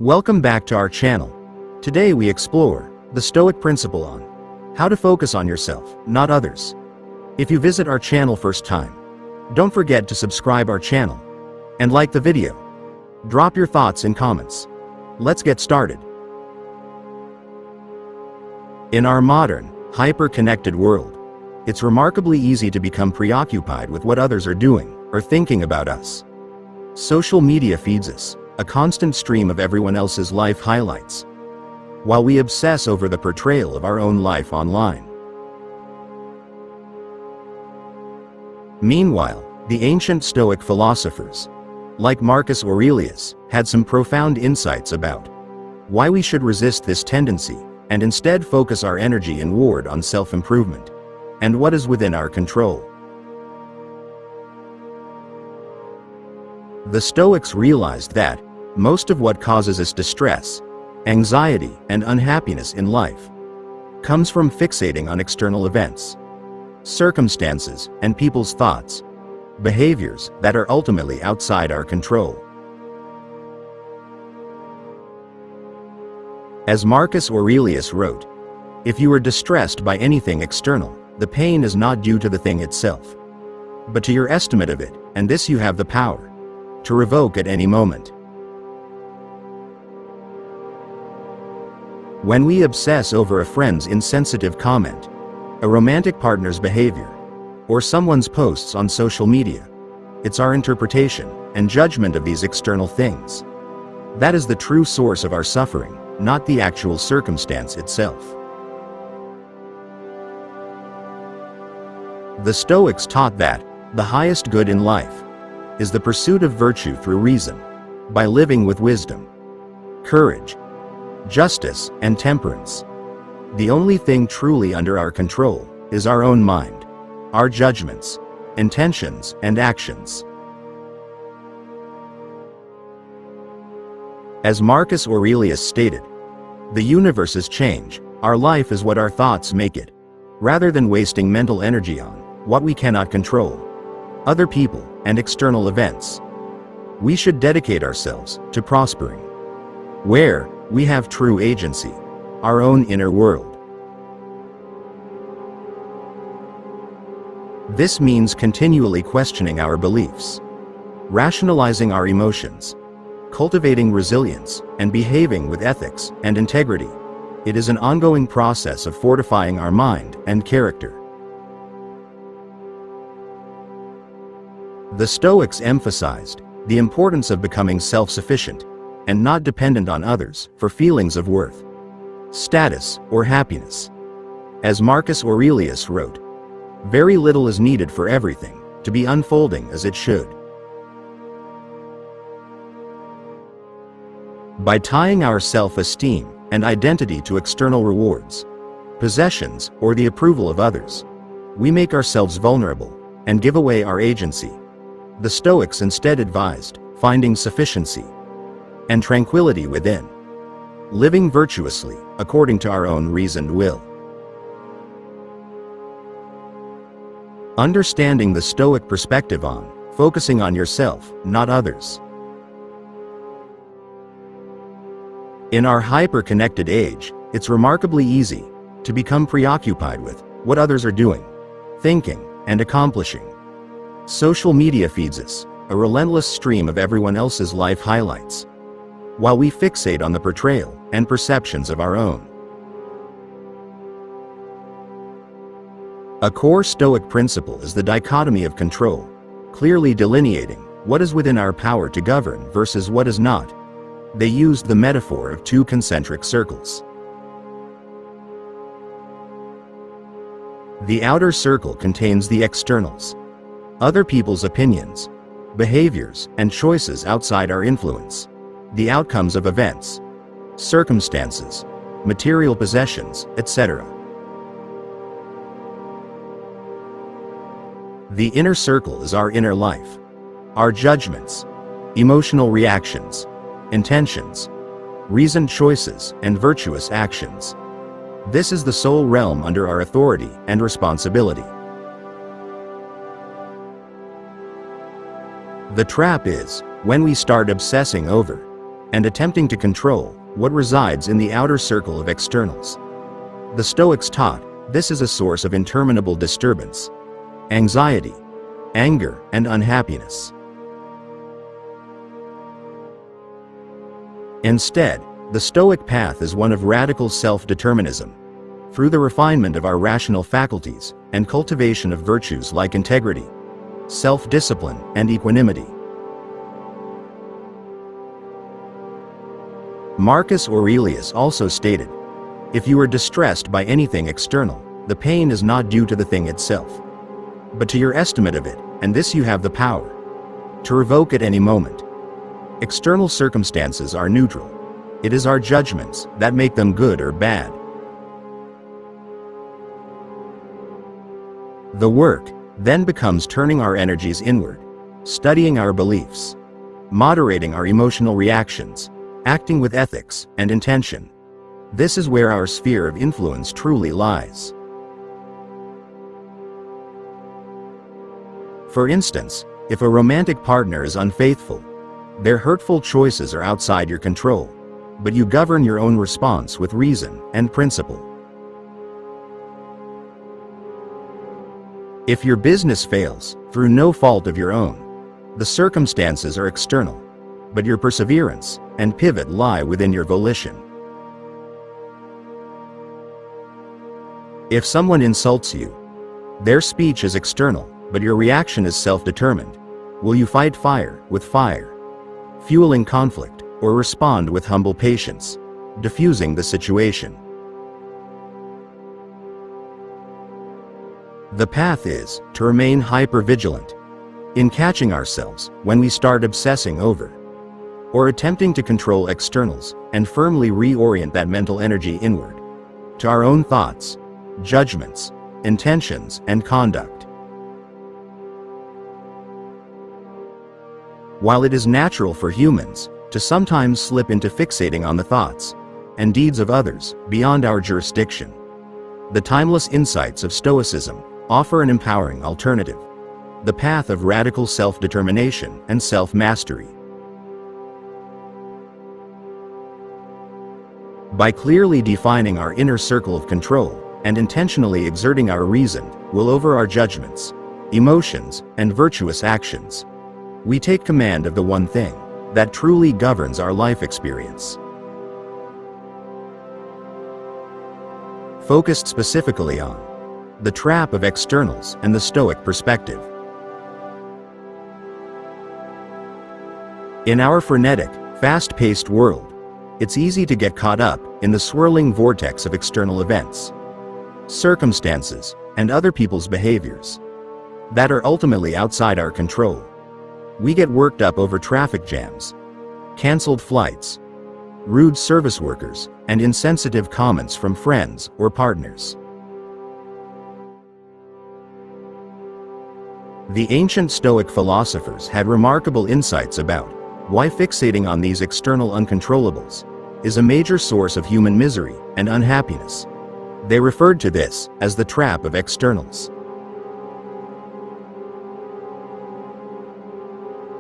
Welcome back to our channel. Today we explore the Stoic principle on how to focus on yourself, not others. If you visit our channel first time, don't forget to subscribe our channel and like the video. Drop your thoughts in comments. Let's get started. In our modern, hyper-connected world, it's remarkably easy to become preoccupied with what others are doing or thinking about us. Social media feeds us a constant stream of everyone else's life highlights, while we obsess over the portrayal of our own life online. Meanwhile, the ancient Stoic philosophers, like Marcus Aurelius, had some profound insights about why we should resist this tendency and instead focus our energy inward on self-improvement and what is within our control. The Stoics realized that most of what causes us distress, anxiety, and unhappiness in life comes from fixating on external events, circumstances, and people's thoughts, behaviors that are ultimately outside our control. As Marcus Aurelius wrote, "If you are distressed by anything external, the pain is not due to the thing itself, but to your estimate of it, and this you have the power to revoke at any moment." When we obsess over a friend's insensitive comment, a romantic partner's behavior, or someone's posts on social media, it's our interpretation and judgment of these external things that is the true source of our suffering, not the actual circumstance itself. The Stoics taught that the highest good in life is the pursuit of virtue through reason, by living with wisdom, courage, justice, and temperance. The only thing truly under our control is our own mind, our judgments, intentions, and actions. As Marcus Aurelius stated, "The universe is change, our life is what our thoughts make it." Rather than wasting mental energy on what we cannot control, other people, and external events, we should dedicate ourselves to prospering where we have true agency, our own inner world. This means continually questioning our beliefs, rationalizing our emotions, cultivating resilience, and behaving with ethics and integrity. It is an ongoing process of fortifying our mind and character. The Stoics emphasized the importance of becoming self-sufficient and not dependent on others for feelings of worth, status, or happiness. As Marcus Aurelius wrote, "Very little is needed for everything to be unfolding as it should." By tying our self-esteem and identity to external rewards, possessions, or the approval of others, we make ourselves vulnerable and give away our agency. The Stoics instead advised finding sufficiency and tranquility within, living virtuously according to our own reasoned will. Understanding the Stoic perspective on focusing on yourself, not others. In our hyper-connected age, it's remarkably easy to become preoccupied with what others are doing, thinking, and accomplishing. Social media feeds us a relentless stream of everyone else's life highlights, while we fixate on the portrayal and perceptions of our own. A core Stoic principle is the dichotomy of control, clearly delineating what is within our power to govern versus what is not. They used the metaphor of two concentric circles. The outer circle contains the externals, other people's opinions, behaviors, and choices outside our influence, the outcomes of events, circumstances, material possessions, etc. The inner circle is our inner life, our judgments, emotional reactions, intentions, reasoned choices, and virtuous actions. This is the sole realm under our authority and responsibility. The trap is when we start obsessing over and attempting to control what resides in the outer circle of externals. The Stoics taught this is a source of interminable disturbance, anxiety, anger, and unhappiness. Instead, the Stoic path is one of radical self-determinism, through the refinement of our rational faculties and cultivation of virtues like integrity, self-discipline, and equanimity. Marcus Aurelius also stated, "If you are distressed by anything external, the pain is not due to the thing itself, but to your estimate of it, and this you have the power to revoke at any moment." External circumstances are neutral. It is our judgments that make them good or bad. The work then becomes turning our energies inward, studying our beliefs, moderating our emotional reactions, acting with ethics and intention. This is where our sphere of influence truly lies. For instance, if a romantic partner is unfaithful, their hurtful choices are outside your control, but you govern your own response with reason and principle. If your business fails, through no fault of your own, the circumstances are external, but your perseverance and pivot lie within your volition. If someone insults you, their speech is external, but your reaction is self-determined. Will you fight fire with fire, fueling conflict, or respond with humble patience, diffusing the situation? The path is to remain hyper-vigilant in catching ourselves when we start obsessing over or attempting to control externals, and firmly reorient that mental energy inward to our own thoughts, judgments, intentions, and conduct. While it is natural for humans to sometimes slip into fixating on the thoughts and deeds of others beyond our jurisdiction, the timeless insights of Stoicism offer an empowering alternative, the path of radical self-determination and self-mastery. By clearly defining our inner circle of control and intentionally exerting our reason will over our judgments, emotions, and virtuous actions, we take command of the one thing that truly governs our life experience. Focused specifically on the trap of externals and the Stoic perspective. In our frenetic, fast-paced world, it's easy to get caught up in the swirling vortex of external events, circumstances, and other people's behaviors that are ultimately outside our control. We get worked up over traffic jams, canceled flights, rude service workers, and insensitive comments from friends or partners. The ancient Stoic philosophers had remarkable insights about why fixating on these external uncontrollables is a major source of human misery and unhappiness. They referred to this as the trap of externals.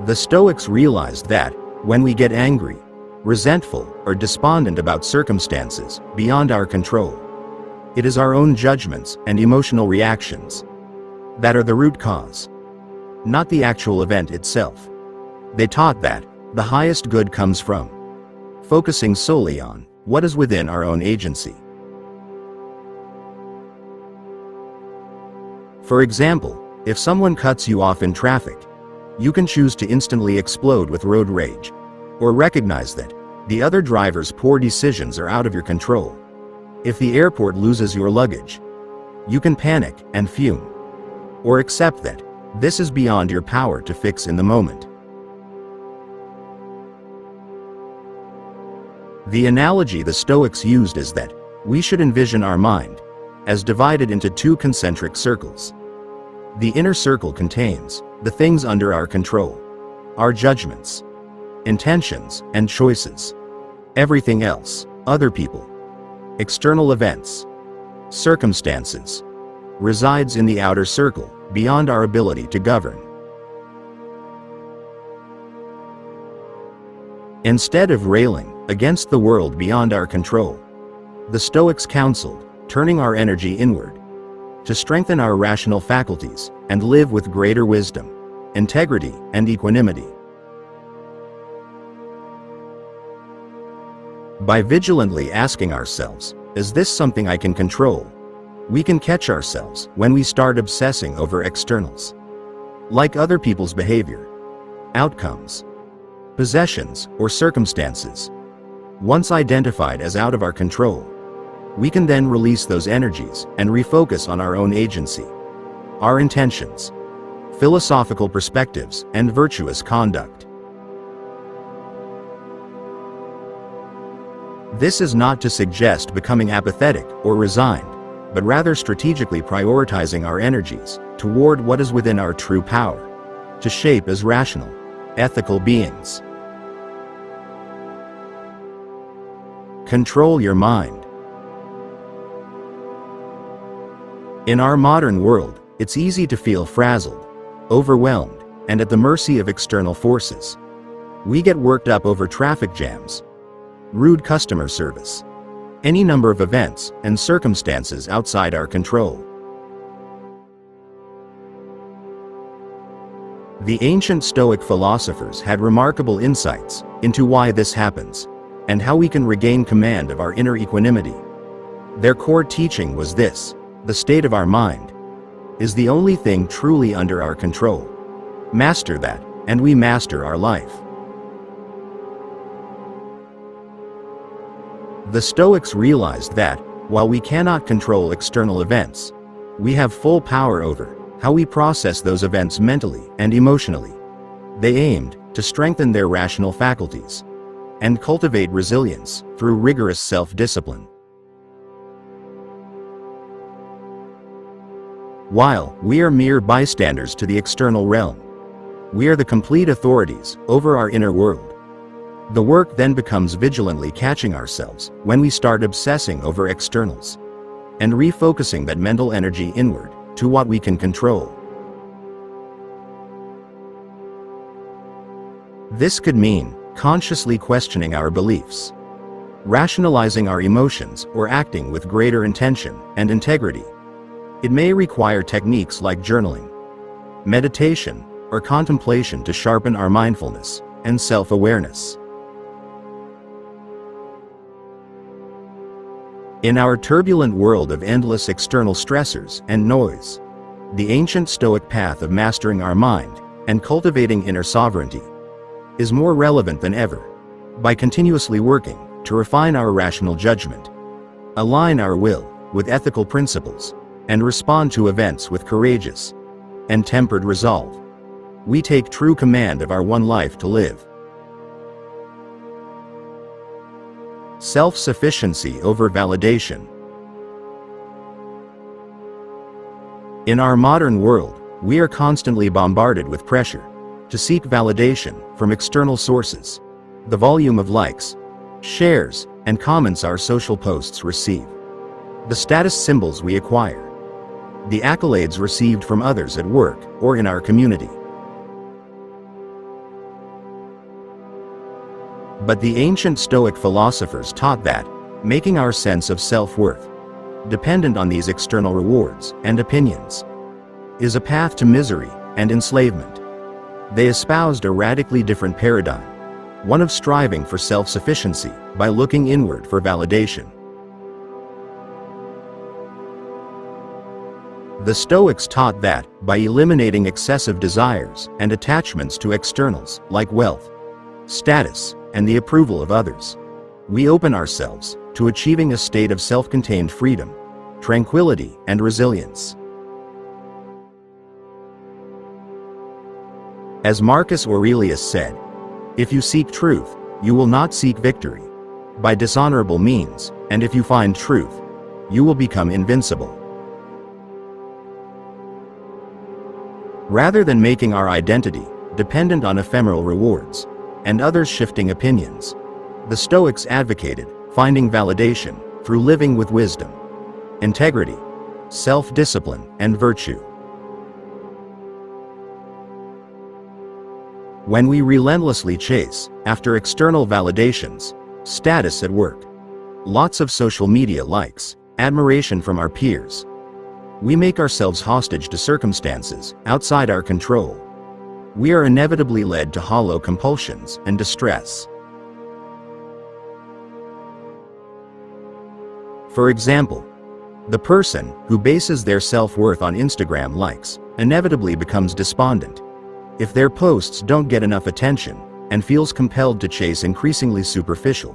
The Stoics realized that when we get angry, resentful, or despondent about circumstances beyond our control, it is our own judgments and emotional reactions that are the root cause, not the actual event itself. They taught that the highest good comes from focusing solely on what is within our own agency. For example, if someone cuts you off in traffic, you can choose to instantly explode with road rage, or recognize that the other driver's poor decisions are out of your control. If the airport loses your luggage, you can panic and fume, or accept that this is beyond your power to fix in the moment. The analogy the Stoics used is that we should envision our mind as divided into two concentric circles. The inner circle contains the things under our control, our judgments, intentions, and choices. Everything else, other people, external events, circumstances, resides in the outer circle, beyond our ability to govern. Instead of railing against the world beyond our control, the Stoics counseled turning our energy inward to strengthen our rational faculties and live with greater wisdom, integrity, and equanimity. By vigilantly asking ourselves, "Is this something I can control?" we can catch ourselves when we start obsessing over externals, like other people's behavior, outcomes, possessions, or circumstances. Once identified as out of our control, we can then release those energies and refocus on our own agency, our intentions, philosophical perspectives, and virtuous conduct. This is not to suggest becoming apathetic or resigned, but rather strategically prioritizing our energies toward what is within our true power, to shape as rational, ethical beings. Control your mind. In our modern world, it's easy to feel frazzled, overwhelmed, and at the mercy of external forces. We get worked up over traffic jams, rude customer service, any number of events and circumstances outside our control. The ancient Stoic philosophers had remarkable insights into why this happens and how we can regain command of our inner equanimity. Their core teaching was this: the state of our mind is the only thing truly under our control. Master that, and we master our life. The Stoics realized that, while we cannot control external events, we have full power over how we process those events mentally and emotionally. They aimed to strengthen their rational faculties and cultivate resilience through rigorous self-discipline. While we are mere bystanders to the external realm, we are the complete authorities over our inner world. The work then becomes vigilantly catching ourselves when we start obsessing over externals and refocusing that mental energy inward to what we can control. This could mean consciously questioning our beliefs, rationalizing our emotions, or acting with greater intention and integrity. It may require techniques like journaling, meditation, or contemplation to sharpen our mindfulness and self-awareness. In our turbulent world of endless external stressors and noise, the ancient Stoic path of mastering our mind and cultivating inner sovereignty is more relevant than ever. By continuously working to refine our rational judgment, align our will with ethical principles, and respond to events with courageous and tempered resolve, we take true command of our one life to live. Self-sufficiency over validation. In our modern world, we are constantly bombarded with pressure to seek validation from external sources. The volume of likes, shares, and comments our social posts receive, the status symbols we acquire, the accolades received from others at work or in our community. But the ancient Stoic philosophers taught that making our sense of self-worth dependent on these external rewards and opinions is a path to misery and enslavement. They espoused a radically different paradigm, one of striving for self-sufficiency by looking inward for validation. The Stoics taught that, by eliminating excessive desires and attachments to externals like wealth, status, and the approval of others, we open ourselves to achieving a state of self-contained freedom, tranquility, and resilience. As Marcus Aurelius said, "If you seek truth, you will not seek victory by dishonorable means, and if you find truth, you will become invincible." Rather than making our identity dependent on ephemeral rewards and others' shifting opinions, the Stoics advocated finding validation through living with wisdom, integrity, self-discipline, and virtue. When we relentlessly chase after external validations, status at work, lots of social media likes, admiration from our peers, we make ourselves hostage to circumstances outside our control. We are inevitably led to hollow compulsions and distress. For example, the person who bases their self-worth on Instagram likes inevitably becomes despondent if their posts don't get enough attention and feels compelled to chase increasingly superficial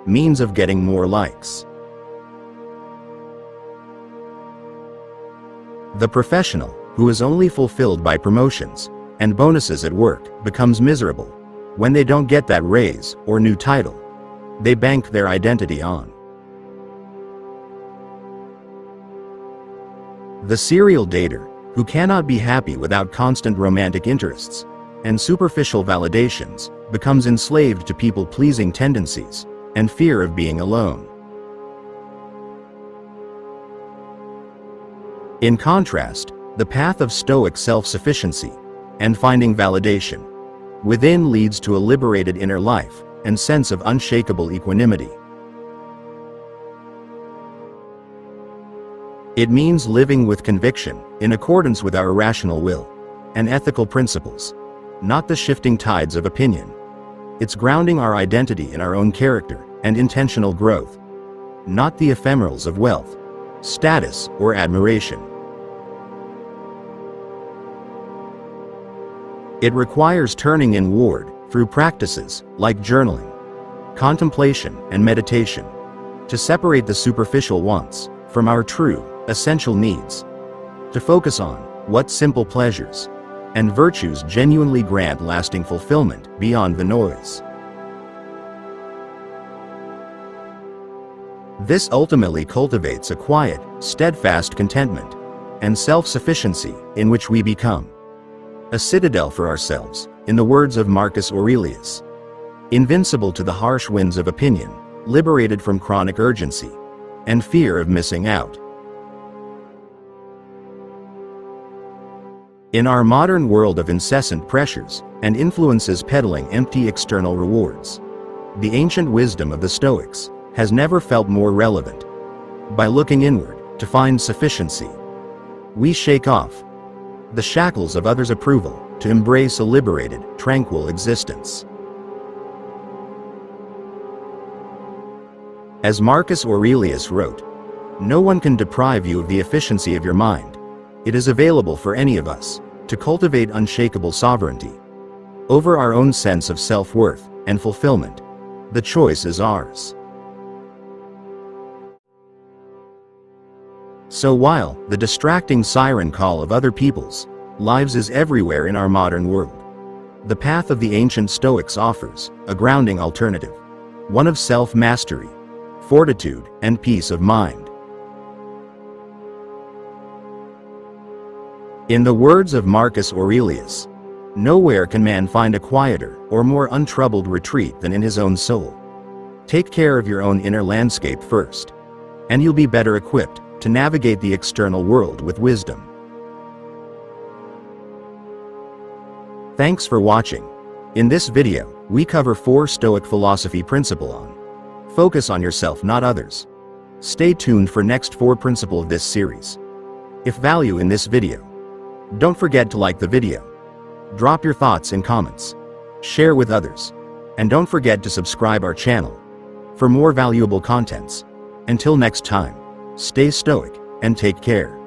means of getting more likes. The professional who is only fulfilled by promotions and bonuses at work becomes miserable when they don't get that raise or new title they bank their identity on. The serial dater who cannot be happy without constant romantic interests and superficial validations becomes enslaved to people-pleasing tendencies and fear of being alone. In contrast, the path of Stoic self-sufficiency and finding validation within leads to a liberated inner life and sense of unshakable equanimity. It means living with conviction, in accordance with our rational will and ethical principles, not the shifting tides of opinion. It's grounding our identity in our own character and intentional growth, not the ephemerals of wealth, status, or admiration. It requires turning inward through practices like journaling, contemplation, and meditation to separate the superficial wants from our true, essential needs, to focus on what simple pleasures and virtues genuinely grant lasting fulfillment beyond the noise. This ultimately cultivates a quiet, steadfast contentment and self-sufficiency in which we become a citadel for ourselves, in the words of Marcus Aurelius, invincible to the harsh winds of opinion, liberated from chronic urgency and fear of missing out. In our modern world of incessant pressures and influences peddling empty external rewards, the ancient wisdom of the Stoics has never felt more relevant. By looking inward to find sufficiency, we shake off the shackles of others' approval to embrace a liberated, tranquil existence. As Marcus Aurelius wrote, "No one can deprive you of the efficiency of your mind. It is available for any of us to cultivate unshakable sovereignty over our own sense of self-worth and fulfillment. The choice is ours." So while the distracting siren call of other people's lives is everywhere in our modern world, the path of the ancient Stoics offers a grounding alternative, one of self-mastery, fortitude, and peace of mind. In the words of Marcus Aurelius, "Nowhere can man find a quieter or more untroubled retreat than in his own soul. Take care of your own inner landscape first, and you'll be better equipped to navigate the external world with wisdom." Thanks for watching. In this video, we cover 4 Stoic philosophy principle on focus on yourself, not others. Stay tuned for next 4 principle of this series. If value in this video, don't forget to like the video, drop your thoughts in comments, share with others, and don't forget to subscribe our channel for more valuable contents. Until next time, stay stoic and take care.